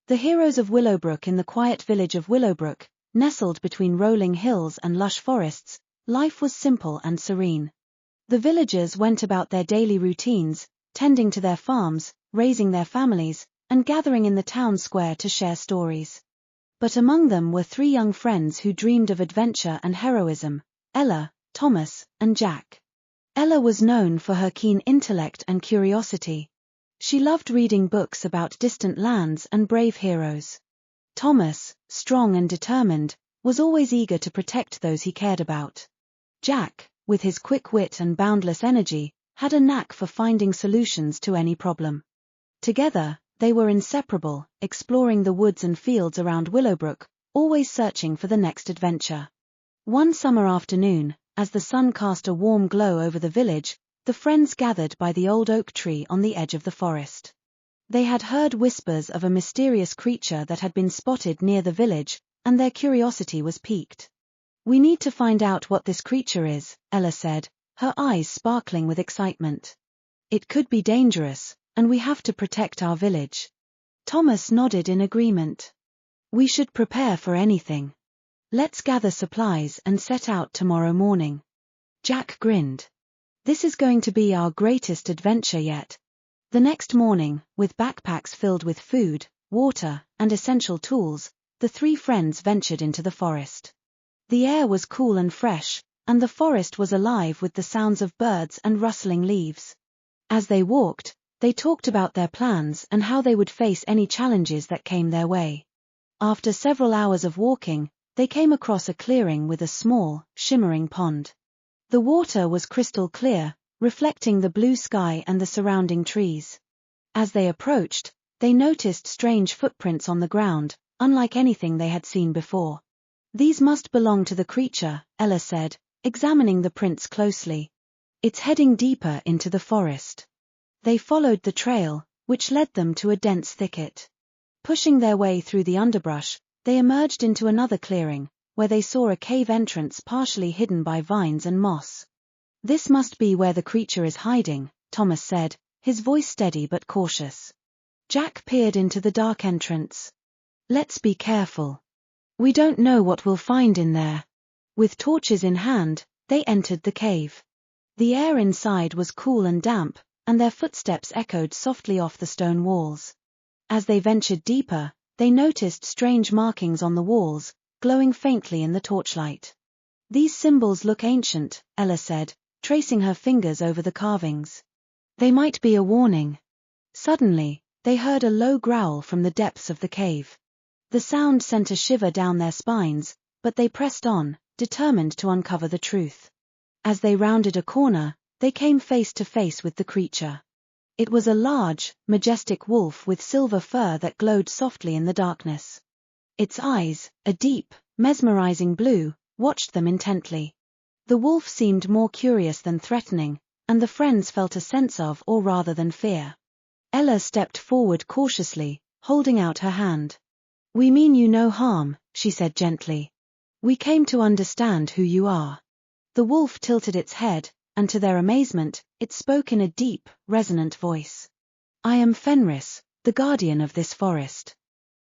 The heroes of Willowbrook. In the quiet village of Willowbrook, nestled between rolling hills and lush forests, life was simple and serene. The villagers went about their daily routines, tending to their farms, raising their families, and gathering in the town square to share stories. But among them were three young friends who dreamed of adventure and heroism: Ella, Thomas, and Jack. Ella was known for her keen intellect and curiosity. She loved reading books about distant lands and brave heroes. Thomas, strong and determined, was always eager to protect those he cared about. Jack, with his quick wit and boundless energy, had a knack for finding solutions to any problem. Together, they were inseparable, exploring the woods and fields around Willowbrook, always searching for the next adventure. One summer afternoon, as the sun cast a warm glow over the village, the friends gathered by the old oak tree on the edge of the forest. They had heard whispers of a mysterious creature that had been spotted near the village, and their curiosity was piqued. "We need to find out what this creature is," Ella said, her eyes sparkling with excitement. "It could be dangerous, and we have to protect our village." Thomas nodded in agreement. "We should prepare for anything. Let's gather supplies and set out tomorrow morning." Jack grinned. "This is going to be our greatest adventure yet." The next morning, with backpacks filled with food, water, and essential tools, the three friends ventured into the forest. The air was cool and fresh, and the forest was alive with the sounds of birds and rustling leaves. As they walked, they talked about their plans and how they would face any challenges that came their way. After several hours of walking, they came across a clearing with a small, shimmering pond. The water was crystal clear, reflecting the blue sky and the surrounding trees. As they approached, they noticed strange footprints on the ground, unlike anything they had seen before. "These must belong to the creature," Ella said, examining the prints closely. "It's heading deeper into the forest." They followed the trail, which led them to a dense thicket. Pushing their way through the underbrush, they emerged into another clearing, where they saw a cave entrance partially hidden by vines and moss. "This must be where the creature is hiding," Thomas said, his voice steady but cautious. Jack peered into the dark entrance. "Let's be careful. We don't know what we'll find in there." With torches in hand, they entered the cave. The air inside was cool and damp, and their footsteps echoed softly off the stone walls. As they ventured deeper, they noticed strange markings on the walls, glowing faintly in the torchlight. "These symbols look ancient," Ella said, tracing her fingers over the carvings. "They might be a warning." Suddenly, they heard a low growl from the depths of the cave. The sound sent a shiver down their spines, but they pressed on, determined to uncover the truth. As they rounded a corner, they came face to face with the creature. It was a large, majestic wolf with silver fur that glowed softly in the darkness. Its eyes, a deep, mesmerizing blue, watched them intently. The wolf seemed more curious than threatening, and the friends felt a sense of awe rather than fear. Ella stepped forward cautiously, holding out her hand. "We mean you no harm," she said gently. "We came to understand who you are." The wolf tilted its head, and to their amazement, it spoke in a deep, resonant voice. "I am Fenris, the guardian of this forest.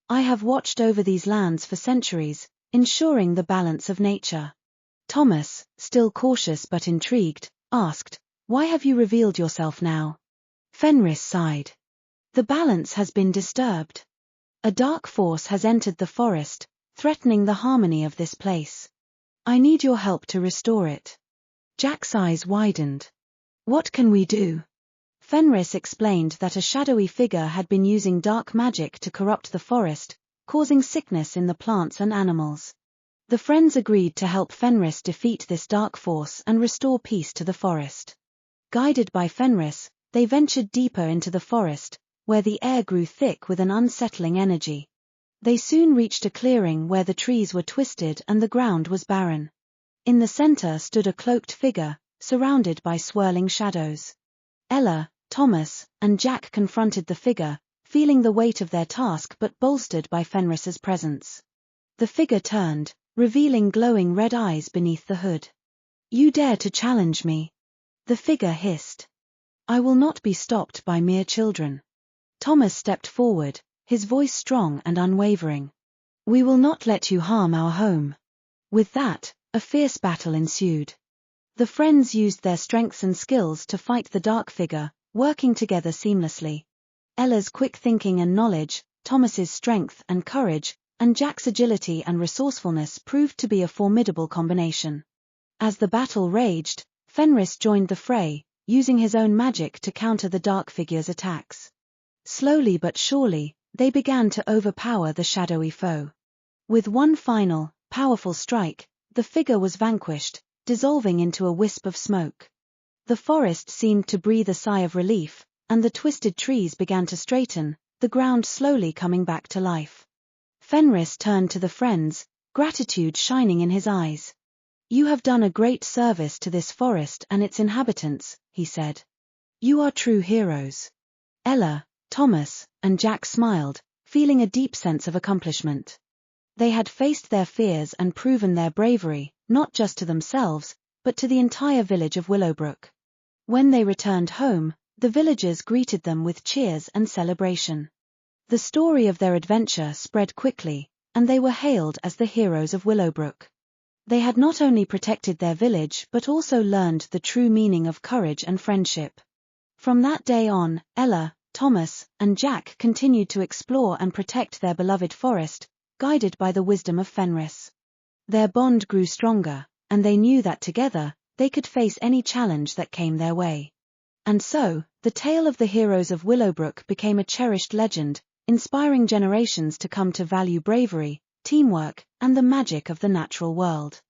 I have watched over these lands for centuries, ensuring the balance of nature." Thomas, still cautious but intrigued, asked, "Why have you revealed yourself now?" Fenris sighed. "The balance has been disturbed. A dark force has entered the forest, threatening the harmony of this place. I need your help to restore it." Jack's eyes widened. "What can we do?" Fenris explained that a shadowy figure had been using dark magic to corrupt the forest, causing sickness in the plants and animals. The friends agreed to help Fenris defeat this dark force and restore peace to the forest. Guided by Fenris, they ventured deeper into the forest, where the air grew thick with an unsettling energy. They soon reached a clearing where the trees were twisted and the ground was barren. In the center stood a cloaked figure, surrounded by swirling shadows. Ella, Thomas, and Jack confronted the figure, feeling the weight of their task but bolstered by Fenris's presence. The figure turned, revealing glowing red eyes beneath the hood. "You dare to challenge me?" the figure hissed. "I will not be stopped by mere children." Thomas stepped forward, his voice strong and unwavering. "We will not let you harm our home." With that, a fierce battle ensued. The friends used their strengths and skills to fight the dark figure, working together seamlessly. Ella's quick thinking and knowledge, Thomas's strength and courage, and Jack's agility and resourcefulness proved to be a formidable combination. As the battle raged, Fenris joined the fray, using his own magic to counter the dark figure's attacks. Slowly but surely, they began to overpower the shadowy foe. With one final, powerful strike, the figure was vanquished, dissolving into a wisp of smoke. The forest seemed to breathe a sigh of relief, and the twisted trees began to straighten, the ground slowly coming back to life. Fenris turned to the friends, gratitude shining in his eyes. "You have done a great service to this forest and its inhabitants," he said. "You are true heroes." Ella, Thomas, and Jack smiled, feeling a deep sense of accomplishment. They had faced their fears and proven their bravery, not just to themselves, but to the entire village of Willowbrook. When they returned home, the villagers greeted them with cheers and celebration. The story of their adventure spread quickly, and they were hailed as the heroes of Willowbrook. They had not only protected their village but also learned the true meaning of courage and friendship. From that day on, Ella, Thomas, and Jack continued to explore and protect their beloved forest, guided by the wisdom of Fenris. Their bond grew stronger, and they knew that together, they could face any challenge that came their way. And so, the tale of the heroes of Willowbrook became a cherished legend, inspiring generations to come to value bravery, teamwork, and the magic of the natural world.